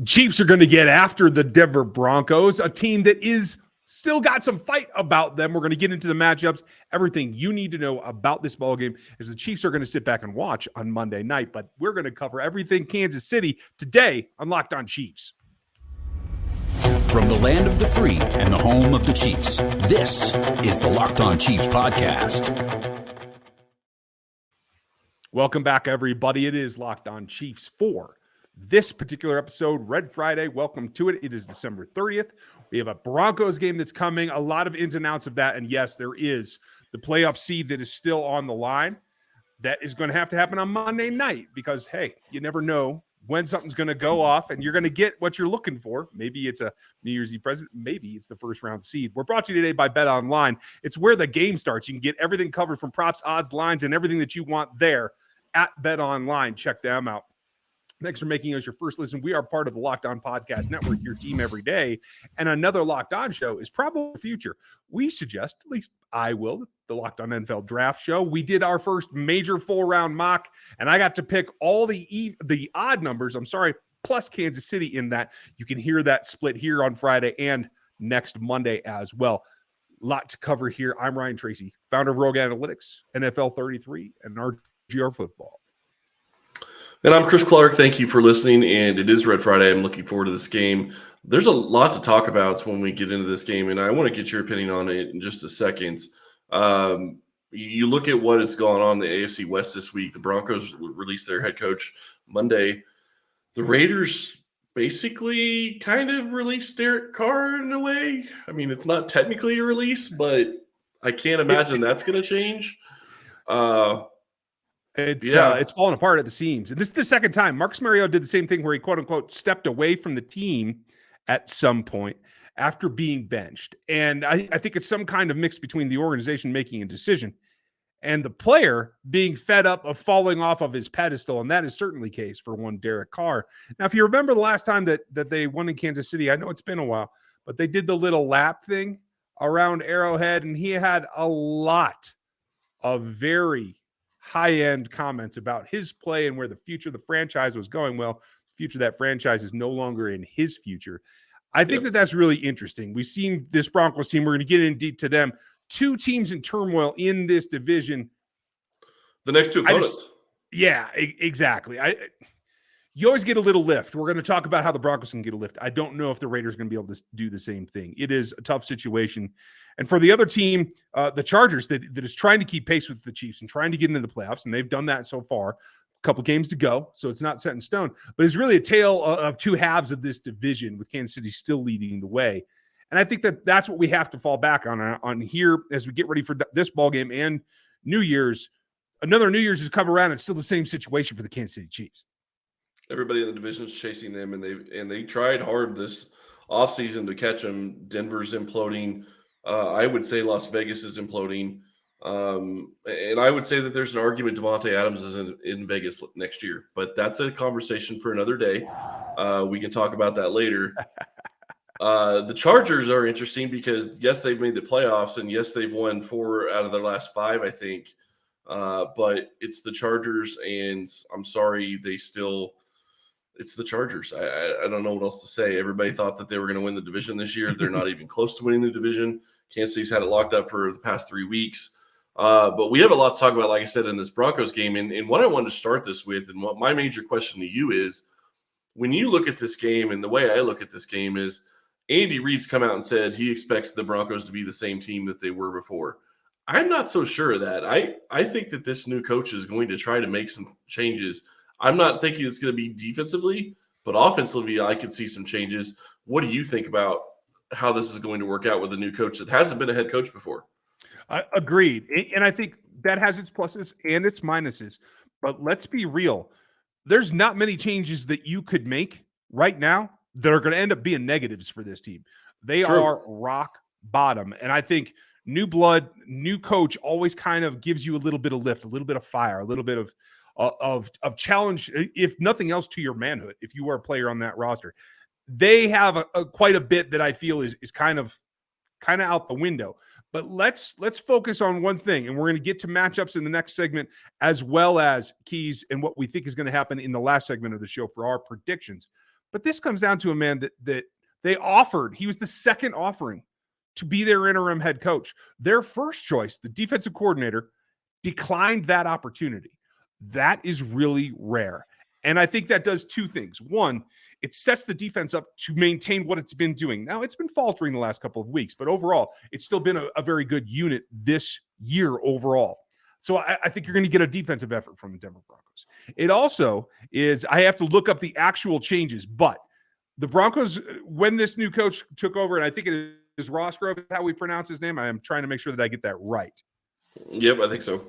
Chiefs are going to get after the Denver Broncos, a team that is still got some fight about them. We're going to get into the matchups, everything you need to know about this ballgame, as the Chiefs are going to sit back and watch on Monday night. But we're going to cover everything Kansas City today on Locked On Chiefs. From the land of the free and the home of the Chiefs, this is the Locked On Chiefs podcast. Welcome back, everybody. It is Locked On Chiefs for this particular episode, Red Friday. Welcome to it. It is December 30th. We have a Broncos game that's coming, a lot of ins and outs of that. And yes, there is the playoff seed that is still on the line. That is going to have to happen on Monday night because, hey, you never know when something's going to go off and you're going to get what you're looking for. Maybe it's a New Year's Eve present. Maybe it's the first round seed. We're brought to you today by BetOnline. It's where the game starts. You can get everything covered from props, odds, lines, and everything that you want there at BetOnline. Check them out. Thanks for making us your first listen. We are part of the Locked On Podcast Network, your team every day. And another Locked On show is probably the future. We suggest, at least I will, the Locked On NFL Draft Show. We did our first major full-round mock, and I got to pick all the odd numbers, plus Kansas City in that. You can hear that split here on Friday and next Monday as well. Lot to cover here. I'm Ryan Tracy, founder of Rogue Analytics, NFL 33, and RGR Football. And I'm Chris Clark. Thank you for listening. And it is Red Friday. I'm looking forward to this game. There's a lot to talk about when we get into this game, and I want to get your opinion on it in just a second. You look at what has gone on in the AFC West this week. The Broncos released their head coach Monday. The Raiders basically kind of released Derek Carr in a way. I mean, it's not technically a release, but I can't imagine that's going to change. It's falling apart at the seams. And this is the second time. Marcus Mariota did the same thing where he, quote unquote, stepped away from the team at some point after being benched. And I think it's some kind of mix between the organization making a decision and the player being fed up of falling off of his pedestal. And that is certainly the case for one Derek Carr. Now, if you remember the last time that they won in Kansas City, I know it's been a while, but they did the little lap thing around Arrowhead, and he had a lot of very high-end comments about his play and where the future of the franchise was going. Well, the future of that franchise is no longer in his future. I think that that's really interesting. We've seen this Broncos team. We're going to get into them. Two teams in turmoil in this division. The next two opponents. Exactly. You always get a little lift. We're going to talk about how the Broncos can get a lift. I don't know if the Raiders are going to be able to do the same thing. It is a tough situation. And for the other team, the Chargers, that is trying to keep pace with the Chiefs and trying to get into the playoffs, and they've done that so far. A couple games to go, so it's not set in stone. But it's really a tale of two halves of this division, with Kansas City still leading the way. And I think that that's what we have to fall back on here as we get ready for this ballgame and New Year's. Another New Year's has come around. It's still the same situation for the Kansas City Chiefs. Everybody in the division is chasing them, and they tried hard this offseason to catch them. Denver's imploding. I would say Las Vegas is imploding. And I would say that there's an argument Devontae Adams is in Vegas next year. But that's a conversation for another day. We can talk about that later. The Chargers are interesting because, yes, they've made the playoffs, and, yes, they've won 4 out of their last 5, I think. But it's the Chargers, and I'm sorry, it's the Chargers. I don't know what else to say. Everybody thought that they were going to win the division this year. They're not even close to winning the division. Kansas City's had it locked up for the past 3 weeks. But we have a lot to talk about, like I said, in this Broncos game. And what I wanted to start this with, and what my major question to you is, when you look at this game, and the way I look at this game is, Andy Reid's come out and said he expects the Broncos to be the same team that they were before. I'm not so sure of that. I think that this new coach is going to try to make some changes. I'm not thinking it's going to be defensively, but offensively, I could see some changes. What do you think about how this is going to work out with a new coach that hasn't been a head coach before? Agreed. And I think that has its pluses and its minuses. But let's be real. There's not many changes that you could make right now that are going to end up being negatives for this team. They are rock bottom. And I think new blood, new coach always kind of gives you a little bit of lift, a little bit of fire, a little bit of challenge, if nothing else, to your manhood, if you are a player on that roster. They have quite a bit that I feel is kind of out the window. But let's focus on one thing, and we're going to get to matchups in the next segment, as well as keys and what we think is going to happen in the last segment of the show for our predictions. But this comes down to a man that they offered. He was the second offering to be their interim head coach. Their first choice, the defensive coordinator, declined that opportunity. That is really rare. And I think that does two things. One, it sets the defense up to maintain what it's been doing. Now, it's been faltering the last couple of weeks, but overall, it's still been a very good unit this year overall. So I think you're going to get a defensive effort from the Denver Broncos. It also is, I have to look up the actual changes, but the Broncos, when this new coach took over, and I think it is Rosgrove, how we pronounce his name. I am trying to make sure that I get that right. Yep, I think so.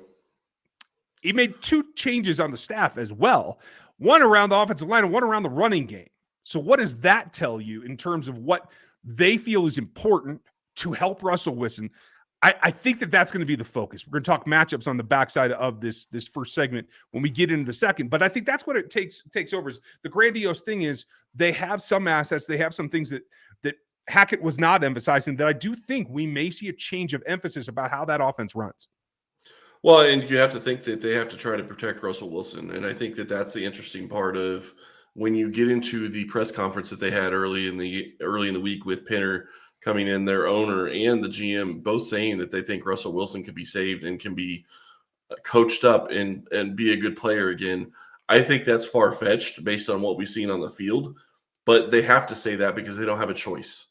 He made two changes on the staff as well, one around the offensive line and one around the running game. So what does that tell you in terms of what they feel is important to help Russell Wilson? I think that's going to be the focus. We're going to talk matchups on the backside of this first segment when we get into the second. But I think that's what it takes over. The grandiose thing is they have some assets. They have some things that Hackett was not emphasizing that I do think we may see a change of emphasis about how that offense runs. Well, and you have to think that they have to try to protect Russell Wilson. And I think that that's the interesting part of when you get into the press conference that they had early in the week with Pinner coming in, their owner and the GM both saying that they think Russell Wilson can be saved and can be coached up and be a good player again. I think that's far-fetched based on what we've seen on the field, but they have to say that because they don't have a choice.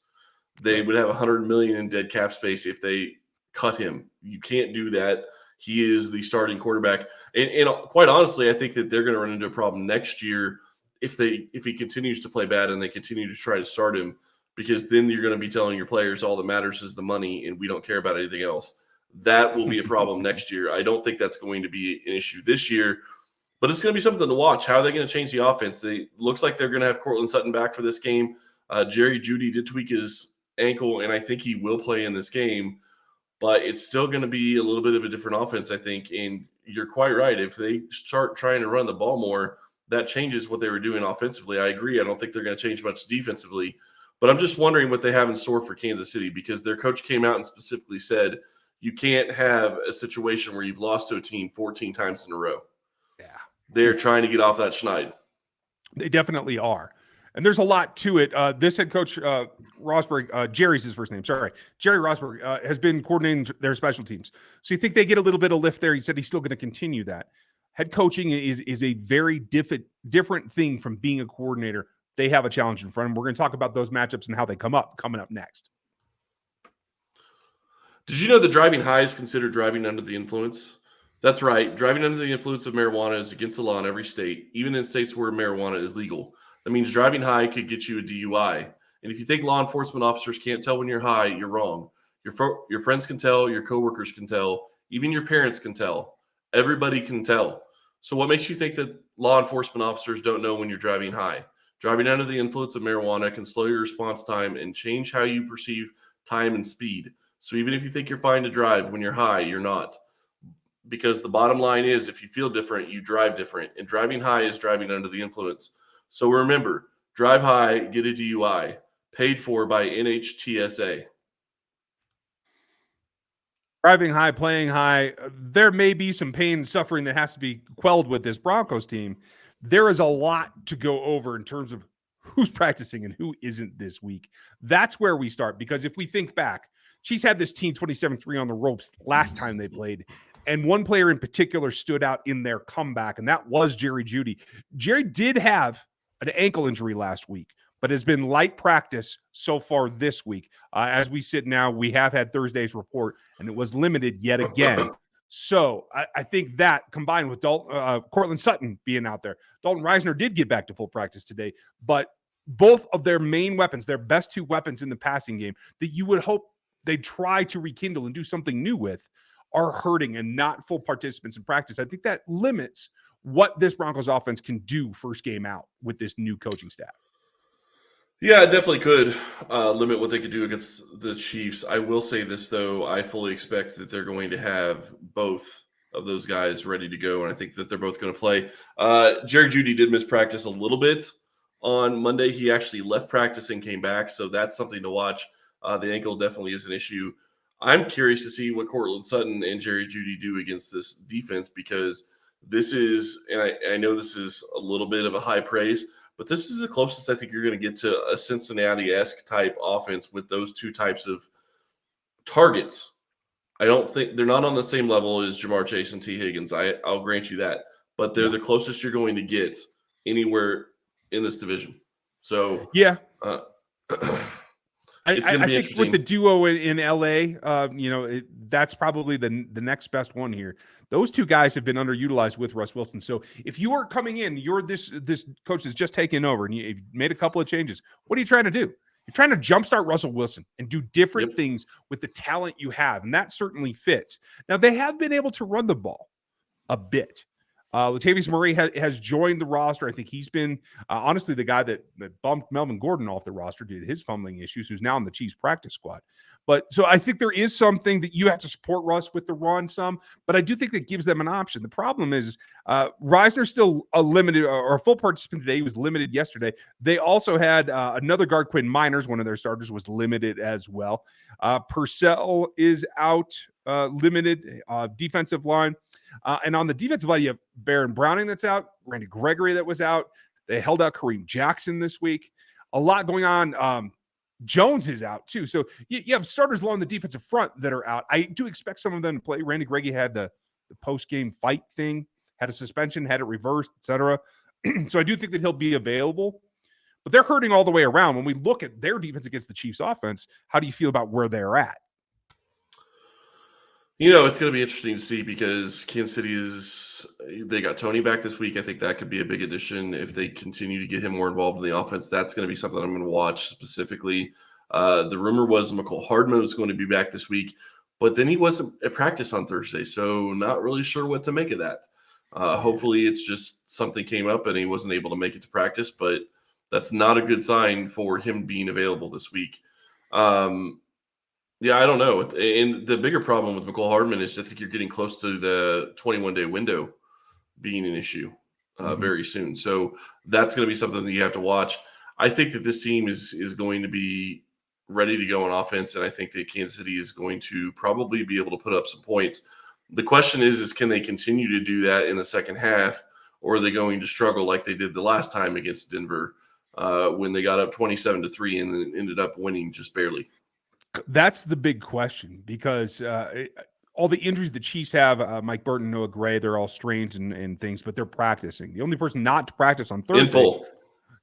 They would have $100 million in dead cap space if they cut him. You can't do that. He is the starting quarterback. And quite honestly, I think that they're going to run into a problem next year if he continues to play bad and they continue to try to start him, because then you're going to be telling your players all that matters is the money and we don't care about anything else. That will be a problem next year. I don't think that's going to be an issue this year, but it's going to be something to watch. How are they going to change the offense? Looks like they're going to have Cortland Sutton back for this game. Jerry Jeudy did tweak his ankle, and I think he will play in this game, but it's still going to be a little bit of a different offense, I think. And you're quite right. If they start trying to run the ball more, that changes what they were doing offensively. I agree. I don't think they're going to change much defensively, but I'm just wondering what they have in store for Kansas City, because their coach came out and specifically said you can't have a situation where you've lost to a team 14 times in a row. Yeah. They're trying to get off that schneid. They definitely are. And there's a lot to it. This head coach, Rosberg, Jerry's his first name. Sorry. Jerry Rosberg has been coordinating their special teams. So you think they get a little bit of lift there. He said he's still going to continue that. Head coaching is a very different thing from being a coordinator. They have a challenge in front of them. We're going to talk about those matchups and how they come up coming up next. Did you know that driving high is considered driving under the influence? That's right. Driving under the influence of marijuana is against the law in every state, even in states where marijuana is legal. That means driving high could get you a DUI. And if you think law enforcement officers can't tell when you're high, you're wrong. Your friends can tell, your coworkers can tell, even your parents can tell. Everybody can tell. So what makes you think that law enforcement officers don't know when you're driving high? Driving under the influence of marijuana can slow your response time and change how you perceive time and speed. So even if you think you're fine to drive when you're high, you're not. Because the bottom line is, if you feel different, you drive different. And driving high is driving under the influence. So remember, drive high, get a DUI, paid for by NHTSA. Driving high, playing high, there may be some pain and suffering that has to be quelled with this Broncos team. There is a lot to go over in terms of who's practicing and who isn't this week. That's where we start, because if we think back, she's had this team 27-3 on the ropes last time they played, and one player in particular stood out in their comeback, and that was Jerry Jeudy. Jerry did have an ankle injury last week, but has been light practice so far this week. As we sit now, we have had Thursday's report, and it was limited yet again. So I think that, combined with Cortland Sutton being out there, Dalton Reisner did get back to full practice today, but both of their main weapons, their best two weapons in the passing game that you would hope they try to rekindle and do something new with, are hurting and not full participants in practice. I think that limits what this Broncos offense can do first game out with this new coaching staff. Yeah, it definitely could limit what they could do against the Chiefs. I will say this, though. I fully expect that they're going to have both of those guys ready to go, and I think that they're both going to play. Jerry Jeudy did miss practice a little bit on Monday. He actually left practice and came back, so that's something to watch. The ankle definitely is an issue. I'm curious to see what Cortland Sutton and Jerry Jeudy do against this defense, because this is, and I know this is a little bit of a high praise, but this is the closest I think you're going to get to a Cincinnati-esque type offense with those two types of targets. I don't think they're not on the same level as Jamar Chase and T. Higgins. I'll grant you that, but they're the closest you're going to get anywhere in this division. So yeah. It's going to be I think with the duo in LA, that's probably the next best one here. Those two guys have been underutilized with Russ Wilson. So if you are coming in, you're this coach is just taking over and you've made a couple of changes. What are you trying to do? You're trying to jumpstart Russell Wilson and do different things with the talent you have. And that certainly fits. Now, they have been able to run the ball a bit. Latavius Murray has joined the roster. I think he's been, honestly, the guy that bumped Melvin Gordon off the roster due to his fumbling issues, who's now on the Chiefs practice squad. But so I think there is something that you have to support Russ with the run some, but I do think that gives them an option. The problem is Reisner's still a limited or a full participant today. He was limited yesterday. They also had another guard, Quinn Miners, one of their starters, was limited as well. Purcell is out, limited, defensive line. And on the defensive line, you have Baron Browning that's out, Randy Gregory that was out. They held out Kareem Jackson this week. A lot going on. Jones is out too. So you have starters along the defensive front that are out. I do expect some of them to play. Randy Gregory had the post-game fight thing, had a suspension, had it reversed, etc. So I do think that he'll be available. But they're hurting all the way around. When we look at their defense against the Chiefs offense, how do you feel about where they're at? It's going to be interesting to see because Kansas City they got Tony back this week. I think that could be a big addition if they continue to get him more involved in the offense. That's going to be something I'm going to watch specifically. The rumor was McCole Hardman was going to be back this week, but then he wasn't at practice on Thursday, so not really sure what to make of that. Hopefully it's just something came up and he wasn't able to make it to practice, but that's not a good sign for him being available this week. Yeah, I don't know. And the bigger problem with McCole Hardman is I think you're getting close to the 21-day window being an issue very soon. So that's going to be something that you have to watch. I think that this team is going to be ready to go on offense, and I think that Kansas City is going to probably be able to put up some points. The question is can they continue to do that in the second half, or are they going to struggle like they did the last time against Denver when they got up 27-3 and then ended up winning just barely? That's the big question because all the injuries the Chiefs have, Mike Burton, Noah Gray, they're all strange and things, but they're practicing. The only person not to practice on Thursday. In full.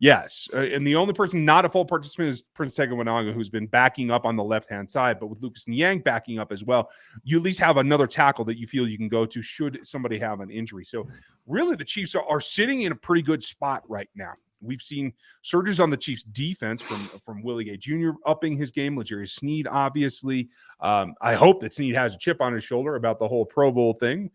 Yes. And the only person not a full participant is Prince Tega Wananga, who's been backing up on the left-hand side. But with Lucas Niang backing up as well, you at least have another tackle that you feel you can go to should somebody have an injury. So really the Chiefs are sitting in a pretty good spot right now. We've seen surges on the Chiefs defense from Willie Gay Jr. upping his game. L'Jarius Sneed, obviously. I hope that Sneed has a chip on his shoulder about the whole Pro Bowl thing.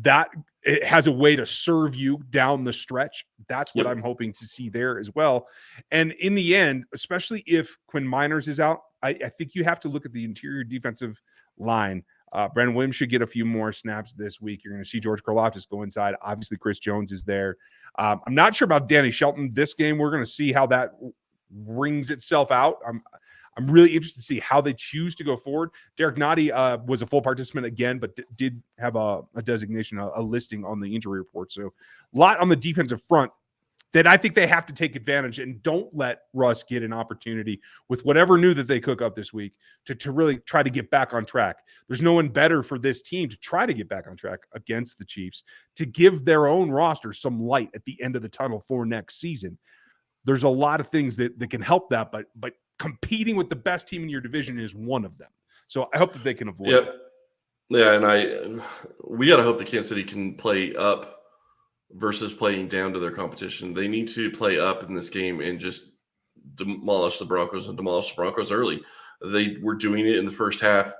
That it has a way to serve you down the stretch. That's what I'm hoping to see there as well. And in the end, especially if Quinn Miners is out, I think you have to look at the interior defensive line. Brandon Williams should get a few more snaps this week. You're going to see George Karlaftis go inside. Obviously, Chris Jones is there. I'm not sure about Danny Shelton this game. We're going to see how that rings itself out. I'm really interested to see how they choose to go forward. Derek Nottie was a full participant again, but did have a designation, a listing on the injury report. So a lot on the defensive front that I think they have to take advantage and don't let Russ get an opportunity with whatever new that they cook up this week to really try to get back on track. There's no one better for this team to try to get back on track against the Chiefs, to give their own roster some light at the end of the tunnel for next season. There's a lot of things that can help that, but competing with the best team in your division is one of them. So I hope that they can avoid that. Yeah, and we got to hope that Kansas City can play up versus playing down to their competition. They need to play up in this game and just demolish the Broncos early. They were doing it in the first half,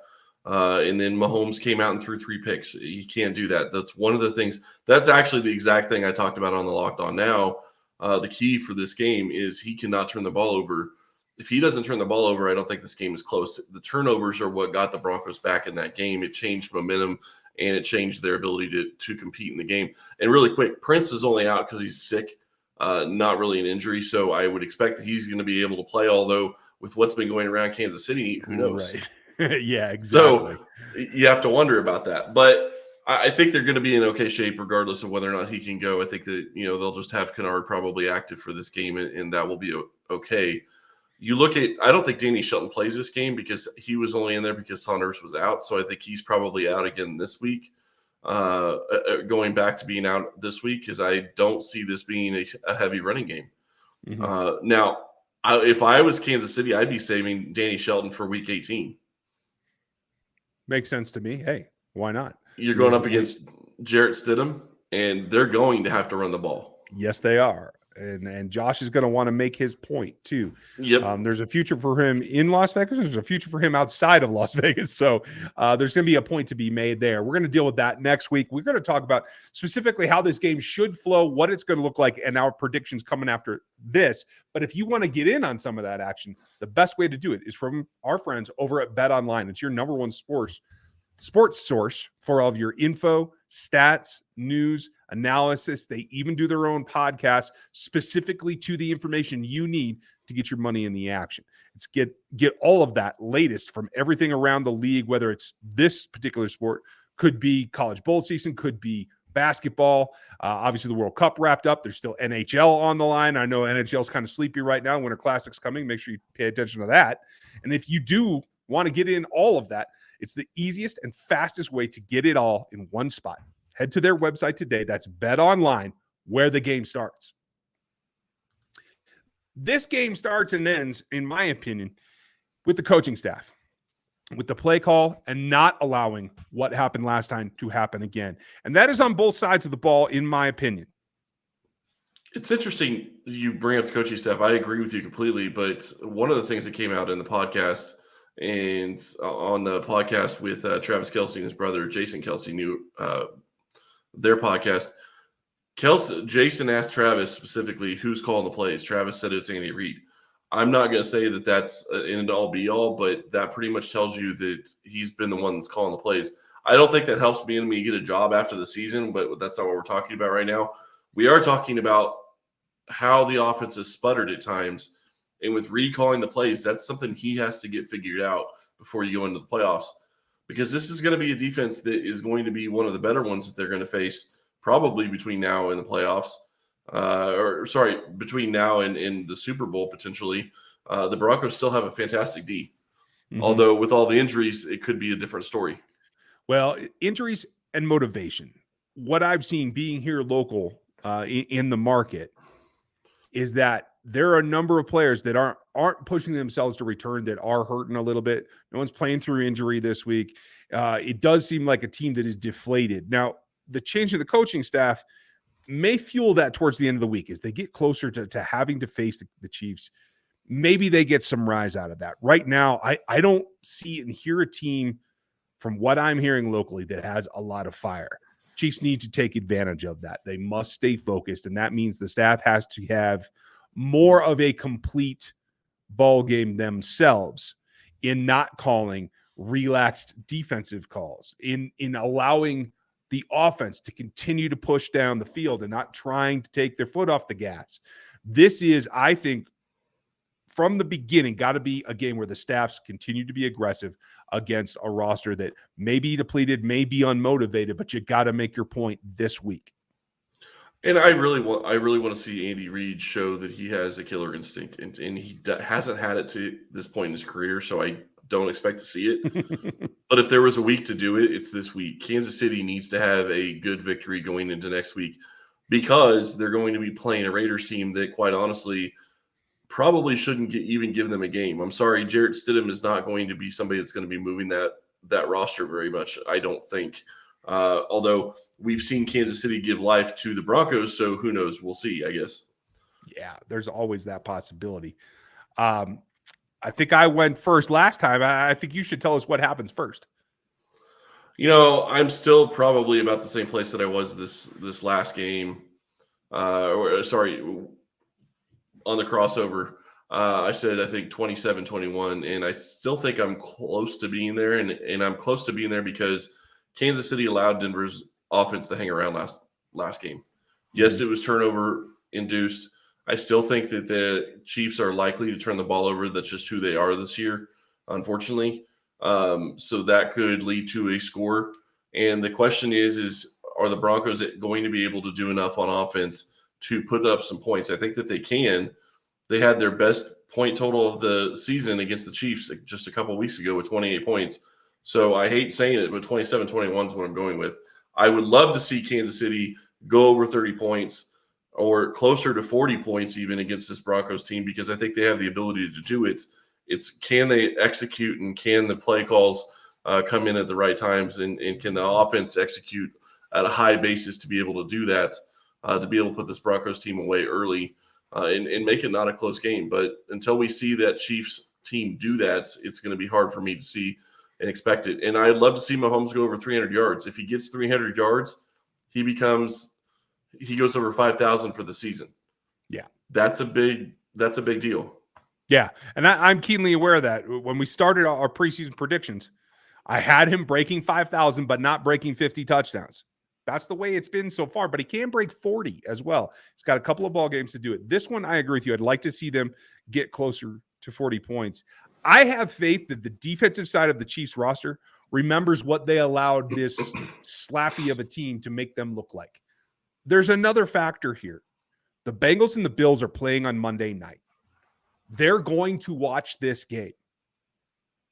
and then Mahomes came out and threw 3 picks. You can't do that. That's one of the things. That's actually the exact thing I talked about on the Locked On Now. The key for this game is he cannot turn the ball over. If he doesn't turn the ball over, I don't think this game is close. The turnovers are what got the Broncos back in that game. It changed momentum, and it changed their ability to compete in the game. And really quick, Prince is only out because he's sick, not really an injury. So I would expect that he's going to be able to play, although with what's been going around Kansas City, who knows? Right. Yeah, exactly. So you have to wonder about that. But I think they're going to be in okay shape regardless of whether or not he can go. I think that, they'll just have Kennard probably active for this game, and that will be okay. You look at, I don't think Danny Shelton plays this game because he was only in there because Saunders was out. So I think he's probably out again this week, going back to being out this week, because I don't see this being a heavy running game. Mm-hmm. Now, if I was Kansas City, I'd be saving Danny Shelton for week 18. Makes sense to me. Hey, why not? You're going up against Jarrett Stidham, and they're going to have to run the ball. Yes, they are. And Josh is going to want to make his point too. Yep. There's a future for him in Las Vegas. There's a future for him outside of Las Vegas. So there's going to be a point to be made there. We're going to deal with that next week. We're going to talk about specifically how this game should flow, what it's going to look like, and our predictions coming after this. But if you want to get in on some of that action, the best way to do it is from our friends over at BetOnline. It's your number one sports source for all of your info, stats, news, analysis. They even do their own podcast specifically to the information you need to get your money in the action. It's get all of that latest from everything around the league, whether it's this particular sport, could be college bowl season, could be basketball. Obviously, the World Cup wrapped up. There's still NHL on the line. I know NHL is kind of sleepy right now. Winter Classic's coming. Make sure you pay attention to that. And if you do want to get in all of that, it's the easiest and fastest way to get it all in one spot. Head to their website today. That's BetOnline, where the game starts. This game starts and ends, in my opinion, with the coaching staff, with the play call, and not allowing what happened last time to happen again. And that is on both sides of the ball, in my opinion. It's interesting you bring up the coaching staff. I agree with you completely. But one of the things that came out in the podcast and on the podcast with Travis Kelce and his brother, Jason Kelce, their podcast, Jason asked Travis specifically who's calling the plays. Travis said it's Andy Reid. I'm not going to say that that's an end-all be-all, but that pretty much tells you that he's been the one that's calling the plays. I don't think that helps me and me get a job after the season, but that's not what we're talking about right now. We are talking about how the offense has sputtered at times, and with Reid calling the plays, that's something he has to get figured out before you go into the playoffs, because this is going to be a defense that is going to be one of the better ones that they're going to face probably between now and the playoffs. Between now and the Super Bowl potentially. The Broncos still have a fantastic D. Mm-hmm. Although with all the injuries, it could be a different story. Well, injuries and motivation. What I've seen being here local in the market is that there are a number of players that aren't pushing themselves to return, that are hurting a little bit. No one's playing through injury this week. It does seem like a team that is deflated. Now, the change in the coaching staff may fuel that towards the end of the week as they get closer to having to face the Chiefs. Maybe they get some rise out of that. Right now, I don't see and hear a team, from what I'm hearing locally, that has a lot of fire. Chiefs need to take advantage of that. They must stay focused, and that means the staff has to have more of a complete ball game themselves in not calling relaxed defensive calls, in allowing the offense to continue to push down the field and not trying to take their foot off the gas. This is, I think, from the beginning, got to be a game where the staffs continue to be aggressive against a roster that may be depleted, may be unmotivated, but you got to make your point this week. And I really want to see Andy Reid show that he has a killer instinct, and he hasn't had it to this point in his career, so I don't expect to see it. But if there was a week to do it, it's this week. Kansas City needs to have a good victory going into next week, because they're going to be playing a Raiders team that, quite honestly, probably shouldn't even give them a game. I'm sorry, Jarrett Stidham is not going to be somebody that's going to be moving that roster very much, I don't think. Although we've seen Kansas City give life to the Broncos, so who knows? We'll see, I guess. Yeah, there's always that possibility. I think I went first last time. I think you should tell us what happens first. I'm still probably about the same place that I was this last game. On the crossover. I said, I think 27-21, and I still think I'm close to being there, and I'm close to being there because Kansas City allowed Denver's offense to hang around last game. Yes, it was turnover induced. I still think that the Chiefs are likely to turn the ball over. That's just who they are this year, unfortunately. So that could lead to a score. And the question is are the Broncos going to be able to do enough on offense to put up some points? I think that they can. They had their best point total of the season against the Chiefs just a couple of weeks ago with 28 points. So I hate saying it, but 27-21 is what I'm going with. I would love to see Kansas City go over 30 points or closer to 40 points even against this Broncos team, because I think they have the ability to do it. It's can they execute, and can the play calls come in at the right times, and can the offense execute at a high basis to be able to do that, to be able to put this Broncos team away early and make it not a close game. But until we see that Chiefs team do that, it's going to be hard for me to see and expect it. And I'd love to see Mahomes go over 300 yards. If he gets 300 yards, he goes over 5,000 for the season. Yeah. That's a big deal. Yeah. And I'm keenly aware of that. When we started our preseason predictions, I had him breaking 5,000, but not breaking 50 touchdowns. That's the way it's been so far, but he can break 40 as well. He's got a couple of ball games to do it. This one, I agree with you. I'd like to see them get closer to 40 points. I have faith that the defensive side of the Chiefs roster remembers what they allowed this slappy of a team to make them look like. There's another factor here. The Bengals and the Bills are playing on Monday night. They're going to watch this game.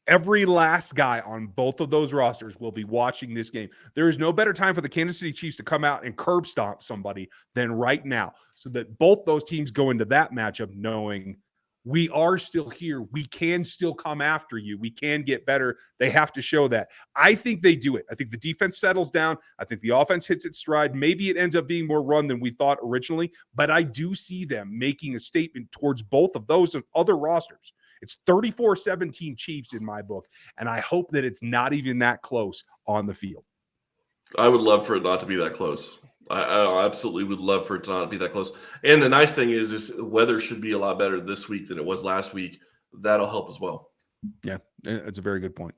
Every last guy on both of those rosters will be watching this game. There is no better time for the Kansas City Chiefs to come out and curb stomp somebody than right now, so that both those teams go into that matchup knowing we are still here. We can still come after you. We can get better. They have to show that. I think they do it. I think the defense settles down. I think the offense hits its stride. Maybe it ends up being more run than we thought originally, but I do see them making a statement towards both of those other rosters. It's 34-17 Chiefs in my book, and I hope that it's not even that close on the field. I would love for it not to be that close. I absolutely would love for it to not be that close. And the nice thing is weather should be a lot better this week than it was last week. That'll help as well. Yeah, that's a very good point.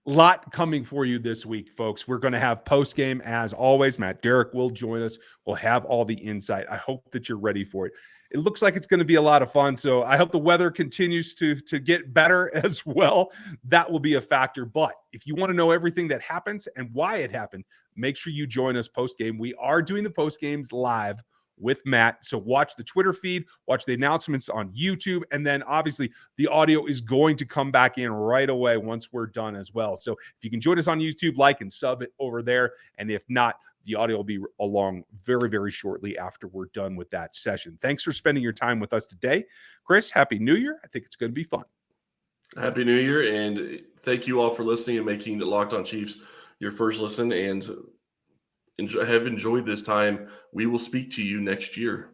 Lot coming for you this week, folks. We're going to have post-game as always. Matt Derrick will join us. We'll have all the insight. I hope that you're ready for it. It looks like it's going to be a lot of fun, so I hope the weather continues to get better as well. That will be a factor. But if you want to know everything that happens and why it happened, make sure you join us post-game. We are doing the post-games live with Matt. So watch the Twitter feed, watch the announcements on YouTube, and then obviously the audio is going to come back in right away once we're done as well. So if you can join us on YouTube, like and sub it over there. And if not, the audio will be along very, very shortly after we're done with that session. Thanks for spending your time with us today. Chris, Happy New Year. I think it's going to be fun. Happy New Year, and thank you all for listening and making the Locked On Chiefs your first listen, and have enjoyed this time. We will speak to you next year.